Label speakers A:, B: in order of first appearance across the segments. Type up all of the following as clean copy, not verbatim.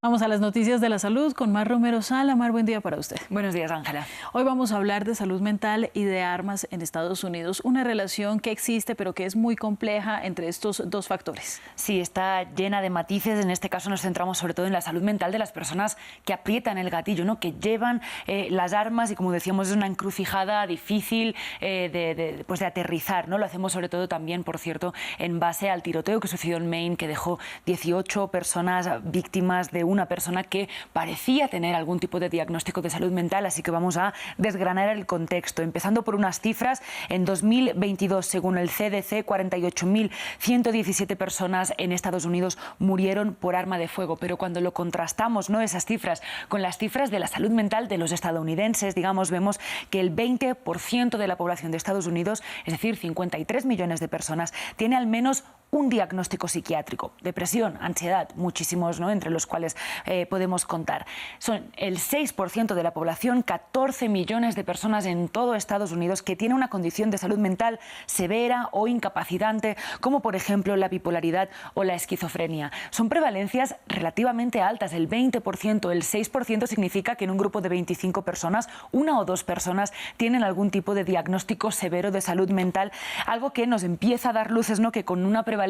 A: Vamos a las noticias de la salud con Mar Romero Sala. Mar, buen día para usted.
B: Buenos días, Ángela.
A: Hoy vamos a hablar de salud mental y de armas en Estados Unidos, una relación que existe pero que es muy compleja entre estos dos factores.
B: Sí, está llena de matices. En este caso nos centramos sobre todo en la salud mental de las personas que aprietan el gatillo, ¿no? Que llevan las armas y, como decíamos, es una encrucijada difícil de aterrizar, ¿no? Lo hacemos sobre todo también, por cierto, en base al tiroteo que sucedió en Maine, que dejó 18 personas víctimas de una persona que parecía tener algún tipo de diagnóstico de salud mental, así que vamos a desgranar el contexto, empezando por unas cifras. En 2022, según el CDC, 48.117 personas en Estados Unidos murieron por arma de fuego, pero cuando lo contrastamos, ¿no?, esas cifras con las cifras de la salud mental de los estadounidenses, digamos, vemos que el 20% de la población de Estados Unidos, es decir, 53 millones de personas, tiene al menos un diagnóstico psiquiátrico, depresión, ansiedad, muchísimos, ¿no?, entre los cuales podemos contar. Son el 6% de la población, 14 millones de personas en todo Estados Unidos que tienen una condición de salud mental severa o incapacitante, como por ejemplo la bipolaridad o la esquizofrenia. Son prevalencias relativamente altas, el 20%, el 6% significa que en un grupo de 25 personas, una o dos personas tienen algún tipo de diagnóstico severo de salud mental, algo que nos empieza a dar luces, ¿no?, que con una prevalencia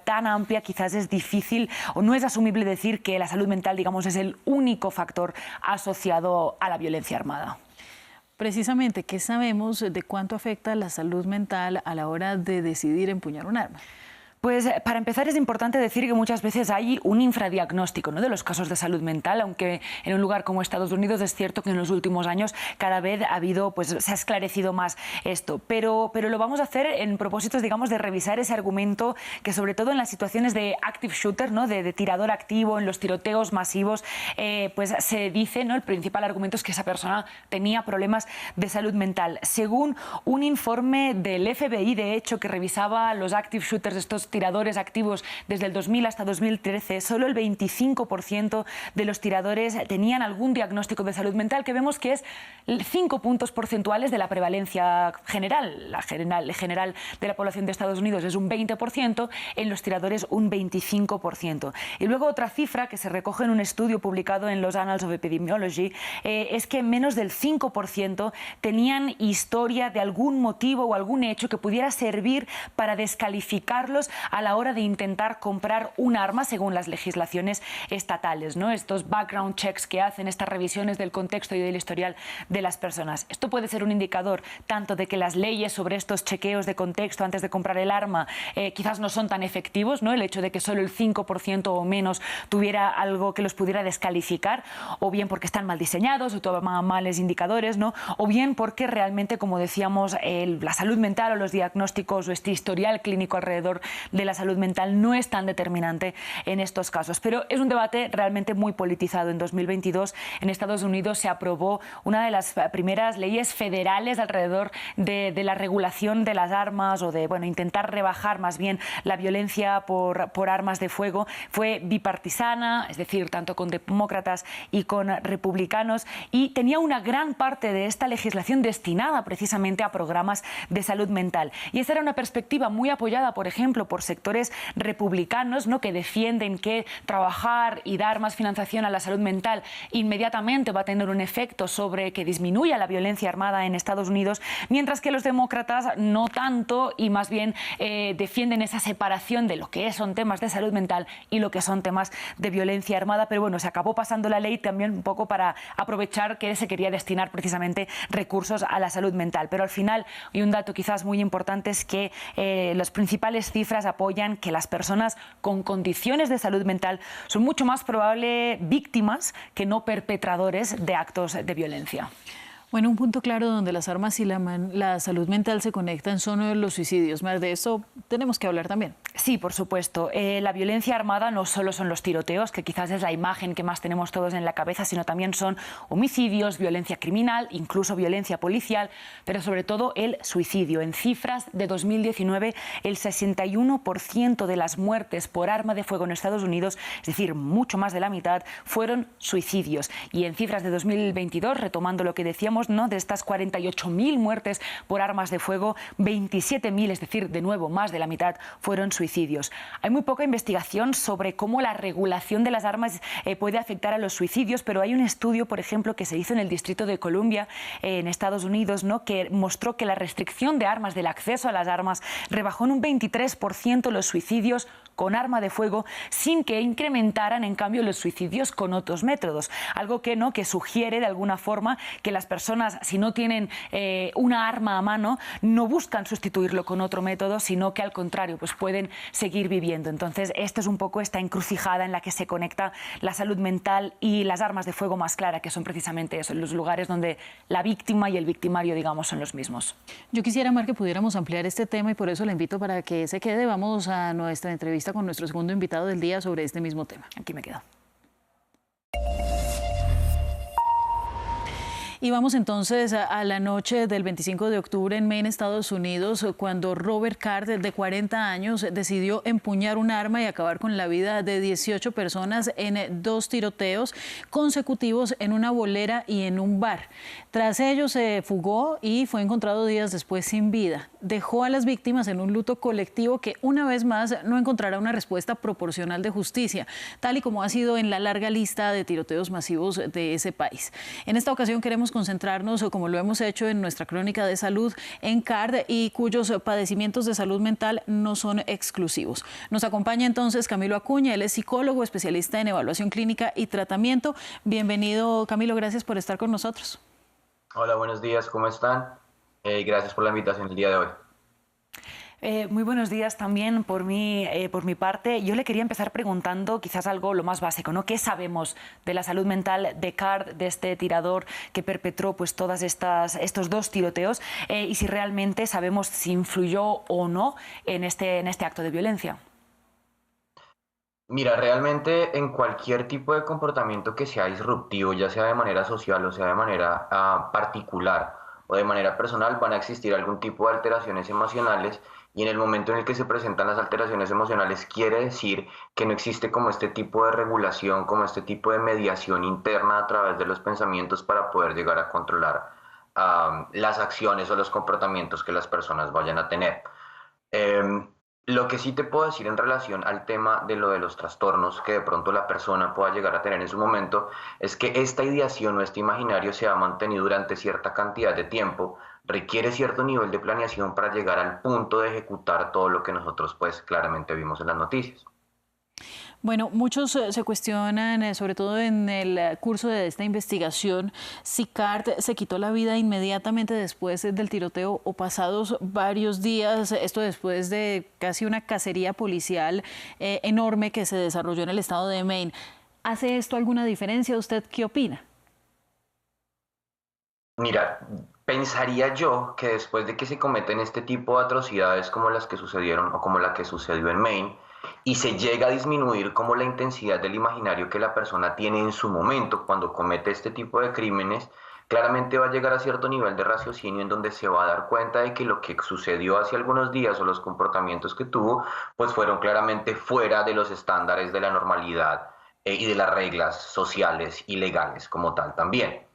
B: tan amplia quizás es difícil o no es asumible decir que la salud mental, digamos, es el único factor asociado a la violencia armada.
A: Precisamente, ¿qué sabemos de cuánto afecta la salud mental a la hora de decidir empuñar un arma?
B: Pues para empezar es importante decir que muchas veces hay un infradiagnóstico, ¿no?, de los casos de salud mental, aunque en un lugar como Estados Unidos es cierto que en los últimos años cada vez se ha esclarecido más esto. Pero lo vamos a hacer en propósitos, digamos, de revisar ese argumento que, sobre todo en las situaciones de active shooter, ¿no?, de tirador activo, en los tiroteos masivos, pues se dice, ¿no?, el principal argumento es que esa persona tenía problemas de salud mental. Según un informe del FBI, de hecho, que revisaba los active shooters, estos tiradores activos desde el 2000 hasta 2013, solo el 25% de los tiradores tenían algún diagnóstico de salud mental, que vemos que es 5 puntos porcentuales de la prevalencia general. La general de la población de Estados Unidos es un 20%, en los tiradores un 25%. Y luego otra cifra que se recoge en un estudio publicado en los Annals of Epidemiology es que menos del 5% tenían historia de algún motivo o algún hecho que pudiera servir para descalificarlos a la hora de intentar comprar un arma según las legislaciones estatales, ¿no? Estos background checks que hacen, estas revisiones del contexto y del historial de las personas. Esto puede ser un indicador tanto de que las leyes sobre estos chequeos de contexto antes de comprar el arma quizás no son tan efectivos, ¿no?, el hecho de que solo el 5% o menos tuviera algo que los pudiera descalificar, o bien porque están mal diseñados o toman males indicadores, ¿no?, o bien porque realmente, como decíamos, la salud mental o los diagnósticos o este historial clínico alrededor de la salud mental no es tan determinante en estos casos. Pero es un debate realmente muy politizado. En 2022 en Estados Unidos se aprobó una de las primeras leyes federales alrededor de la regulación de las armas o de intentar rebajar más bien la violencia por armas de fuego. Fue bipartisana, es decir, tanto con demócratas y con republicanos, y tenía una gran parte de esta legislación destinada precisamente a programas de salud mental. Y esa era una perspectiva muy apoyada, por ejemplo, por sectores republicanos, ¿no?, que defienden que trabajar y dar más financiación a la salud mental inmediatamente va a tener un efecto sobre que disminuya la violencia armada en Estados Unidos, mientras que los demócratas no tanto y más bien defienden esa separación de lo que son temas de salud mental y lo que son temas de violencia armada. Pero bueno, se acabó pasando la ley también un poco para aprovechar que se quería destinar precisamente recursos a la salud mental. Pero al final, y un dato quizás muy importante, es que las principales cifras apoyan que las personas con condiciones de salud mental son mucho más probable víctimas que no perpetradores de actos de violencia.
A: Bueno, un punto claro donde las armas y la salud mental se conectan son los suicidios. Más de eso tenemos que hablar también.
B: Sí, por supuesto. La violencia armada no solo son los tiroteos, que quizás es la imagen que más tenemos todos en la cabeza, sino también son homicidios, violencia criminal, incluso violencia policial, pero sobre todo el suicidio. En cifras de 2019, el 61% de las muertes por arma de fuego en Estados Unidos, es decir, mucho más de la mitad, fueron suicidios. Y en cifras de 2022, retomando lo que decíamos, decíamos, ¿no?, de estas 48.000 muertes por armas de fuego, 27.000, es decir, de nuevo, más de la mitad, fueron suicidios. Hay muy poca investigación sobre cómo la regulación de las armas puede afectar a los suicidios, pero hay un estudio, por ejemplo, que se hizo en el Distrito de Columbia, en Estados Unidos, ¿no?, que mostró que la restricción de armas, del acceso a las armas, rebajó en un 23% los suicidios con arma de fuego, sin que incrementaran, en cambio, los suicidios con otros métodos. Algo que, ¿no?, que sugiere, de alguna forma, que las personas, si no tienen una arma a mano, no buscan sustituirlo con otro método, sino que, al contrario, pues pueden seguir viviendo. Entonces, esto es un poco esta encrucijada en la que se conecta la salud mental y las armas de fuego más claras, que son precisamente eso, los lugares donde la víctima y el victimario, digamos, son los mismos.
A: Yo quisiera, Mar, que pudiéramos ampliar este tema y por eso la invito para que se quede. Vamos a nuestra entrevista con nuestro segundo invitado del día sobre este mismo tema.
B: Aquí me quedo.
A: Y vamos entonces a la noche del 25 de octubre en Maine, Estados Unidos, cuando Robert Card, de 40 años, decidió empuñar un arma y acabar con la vida de 18 personas en 2 tiroteos consecutivos en una bolera y en un bar. Tras ello se fugó y fue encontrado días después sin vida. Dejó a las víctimas en un luto colectivo que, una vez más, no encontrará una respuesta proporcional de justicia, tal y como ha sido en la larga lista de tiroteos masivos de ese país. En esta ocasión queremos concentrarnos, como lo hemos hecho en nuestra crónica de salud, en Card, y cuyos padecimientos de salud mental no son exclusivos. Nos acompaña entonces Camilo Acuña, él es psicólogo, especialista en evaluación clínica y tratamiento. Bienvenido, Camilo, gracias por estar con nosotros.
C: Hola, buenos días, ¿cómo están? Gracias por la invitación el día de hoy.
B: Muy buenos días también por mi parte. Yo le quería empezar preguntando quizás algo lo más básico, ¿no? ¿Qué sabemos de la salud mental de Card, de este tirador que perpetró pues todas estos 2 tiroteos, y si realmente sabemos si influyó o no en este acto de violencia?
C: Mira, realmente en cualquier tipo de comportamiento que sea disruptivo, ya sea de manera social o sea de manera particular o de manera personal, van a existir algún tipo de alteraciones emocionales, y en el momento en el que se presentan las alteraciones emocionales quiere decir que no existe como este tipo de regulación, como este tipo de mediación interna a través de los pensamientos para poder llegar a controlar las acciones o los comportamientos que las personas vayan a tener. Lo que sí te puedo decir en relación al tema de lo de los trastornos que de pronto la persona pueda llegar a tener en su momento es que esta ideación o este imaginario se ha mantenido durante cierta cantidad de tiempo, requiere cierto nivel de planeación para llegar al punto de ejecutar todo lo que nosotros pues claramente vimos en las noticias.
A: Bueno, muchos se cuestionan, sobre todo en el curso de esta investigación, si Card se quitó la vida inmediatamente después del tiroteo o pasados varios días, esto después de casi una cacería policial enorme que se desarrolló en el estado de Maine. ¿Hace esto alguna diferencia? ¿Usted qué opina?
C: Mira, pensaría yo que después de que se cometen este tipo de atrocidades como las que sucedieron o como la que sucedió en Maine, y se llega a disminuir como la intensidad del imaginario que la persona tiene en su momento cuando comete este tipo de crímenes, claramente va a llegar a cierto nivel de raciocinio en donde se va a dar cuenta de que lo que sucedió hace algunos días o los comportamientos que tuvo, pues fueron claramente fuera de los estándares de la normalidad y de las reglas sociales y legales como tal también.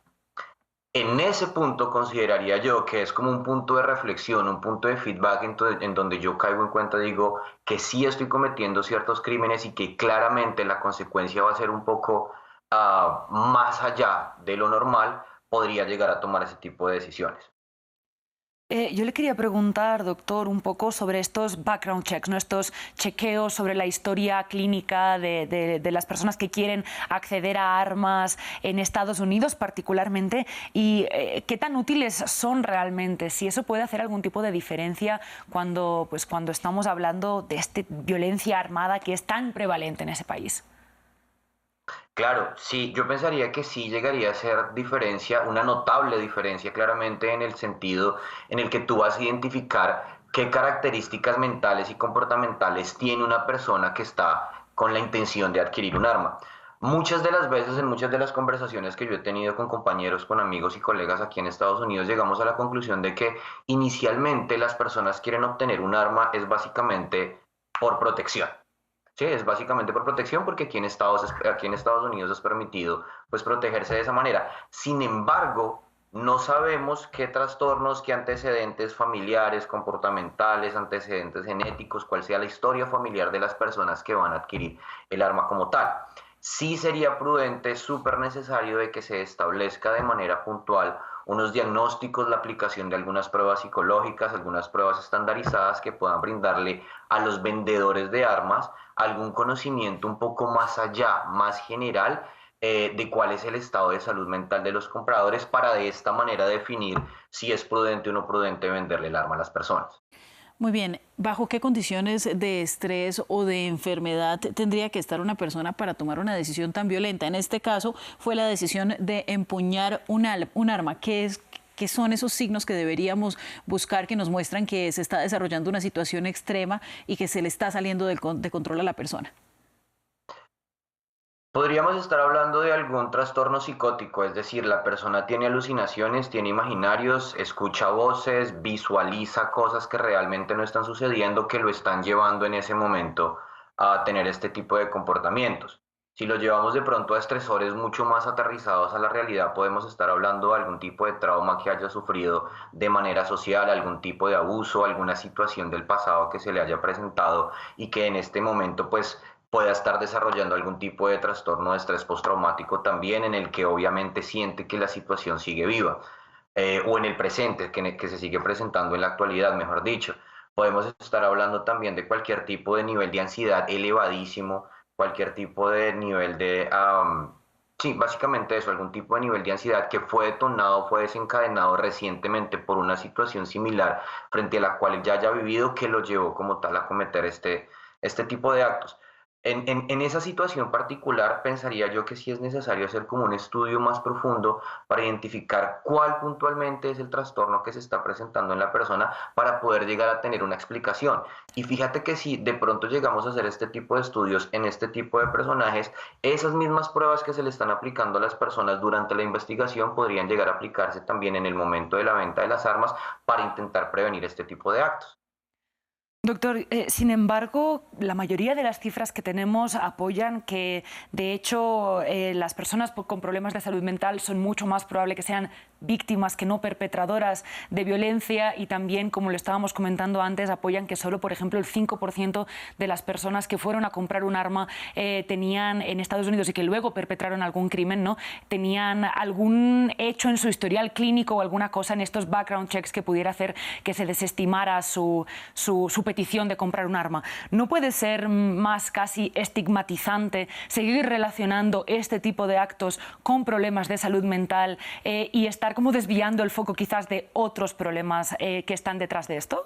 C: En ese punto consideraría yo que es como un punto de reflexión, un punto de feedback en donde yo caigo en cuenta, digo, que sí estoy cometiendo ciertos crímenes y que claramente la consecuencia va a ser un poco más allá de lo normal, podría llegar a tomar ese tipo de decisiones.
B: Yo le quería preguntar, doctor, un poco sobre estos background checks, ¿no? Estos chequeos sobre la historia clínica de las personas que quieren acceder a armas en Estados Unidos particularmente, y qué tan útiles son realmente, si eso puede hacer algún tipo de diferencia cuando estamos hablando de esta violencia armada que es tan prevalente en ese país.
C: Claro, sí, yo pensaría que sí llegaría a ser diferencia, una notable diferencia claramente en el sentido en el que tú vas a identificar qué características mentales y comportamentales tiene una persona que está con la intención de adquirir un arma. Muchas de las veces, en muchas de las conversaciones que yo he tenido con compañeros, con amigos y colegas aquí en Estados Unidos, llegamos a la conclusión de que inicialmente las personas quieren obtener un arma es básicamente por protección. Sí, es básicamente por protección porque aquí en Estados Unidos es permitido pues protegerse de esa manera. Sin embargo, No sabemos qué trastornos, qué antecedentes familiares, comportamentales, antecedentes genéticos, cuál sea la historia familiar de las personas que van a adquirir el arma como tal. Sí sería prudente, súper necesario de que se establezca de manera puntual unos diagnósticos, la aplicación de algunas pruebas psicológicas, algunas pruebas estandarizadas que puedan brindarle a los vendedores de armas algún conocimiento un poco más allá, más general, de cuál es el estado de salud mental de los compradores para de esta manera definir si es prudente o no prudente venderle el arma a las personas.
A: Muy bien, ¿bajo qué condiciones de estrés o de enfermedad tendría que estar una persona para tomar una decisión tan violenta? En este caso fue la decisión de empuñar un arma. ¿Qué son esos signos que deberíamos buscar que nos muestran que se está desarrollando una situación extrema y que se le está saliendo de control a la persona?
C: Podríamos estar hablando de algún trastorno psicótico, es decir, la persona tiene alucinaciones, tiene imaginarios, escucha voces, visualiza cosas que realmente no están sucediendo, que lo están llevando en ese momento a tener este tipo de comportamientos. Si lo llevamos de pronto a estresores mucho más aterrizados a la realidad, podemos estar hablando de algún tipo de trauma que haya sufrido de manera social, algún tipo de abuso, alguna situación del pasado que se le haya presentado y que en este momento pues pueda estar desarrollando algún tipo de trastorno de estrés postraumático también, en el que obviamente siente que la situación sigue viva, o en el presente, que se sigue presentando en la actualidad, mejor dicho. Podemos estar hablando también de cualquier tipo de nivel de ansiedad elevadísimo, cualquier tipo de nivel de, sí, básicamente eso, algún tipo de nivel de ansiedad que fue detonado, fue desencadenado recientemente por una situación similar frente a la cual él ya haya vivido, que lo llevó como tal a cometer este tipo de actos. En esa situación particular, pensaría yo que sí es necesario hacer como un estudio más profundo para identificar cuál puntualmente es el trastorno que se está presentando en la persona para poder llegar a tener una explicación. Y fíjate que si de pronto llegamos a hacer este tipo de estudios en este tipo de personajes, esas mismas pruebas que se le están aplicando a las personas durante la investigación podrían llegar a aplicarse también en el momento de la venta de las armas para intentar prevenir este tipo de actos.
B: Doctor, sin embargo, la mayoría de las cifras que tenemos apoyan que, de hecho, las personas con problemas de salud mental son mucho más probable que sean víctimas que no perpetradoras de violencia, y también, como lo estábamos comentando antes, apoyan que solo, por ejemplo, el 5% de las personas que fueron a comprar un arma tenían en Estados Unidos y que luego perpetraron algún crimen, ¿no?, tenían algún hecho en su historial clínico o alguna cosa en estos background checks que pudiera hacer que se desestimara su petición de comprar un arma. ¿No puede ser más casi estigmatizante seguir relacionando este tipo de actos con problemas de salud mental y estar como desviando el foco quizás de otros problemas que están detrás de esto?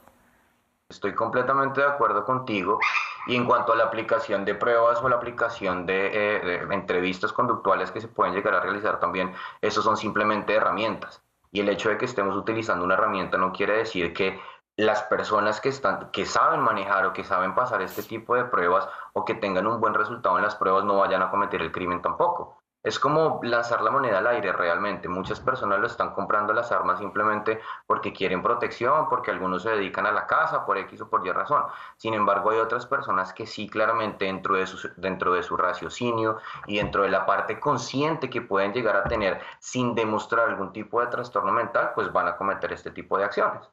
C: Estoy completamente de acuerdo contigo. Y en cuanto a la aplicación de pruebas o la aplicación de entrevistas conductuales que se pueden llegar a realizar también, esos son simplemente herramientas. Y el hecho de que estemos utilizando una herramienta no quiere decir que las personas que saben manejar o que saben pasar este tipo de pruebas o que tengan un buen resultado en las pruebas no vayan a cometer el crimen tampoco. Es como lanzar la moneda al aire realmente. Muchas personas lo están comprando las armas simplemente porque quieren protección, porque algunos se dedican a la caza por X o por Y razón. Sin embargo, hay otras personas que sí, claramente dentro de su raciocinio y dentro de la parte consciente que pueden llegar a tener sin demostrar algún tipo de trastorno mental, pues van a cometer este tipo de acciones.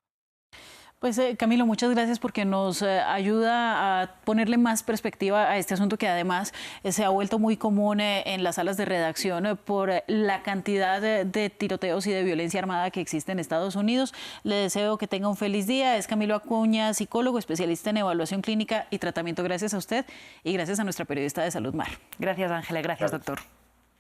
A: Pues Camilo, muchas gracias porque nos ayuda a ponerle más perspectiva a este asunto que además se ha vuelto muy común en las salas de redacción por la cantidad de tiroteos y de violencia armada que existe en Estados Unidos. Le deseo que tenga un feliz día. Es Camilo Acuña, psicólogo, especialista en evaluación clínica y tratamiento. Gracias a usted y gracias a nuestra periodista de Salud Mar.
B: Gracias, Ángela. Gracias, doctor.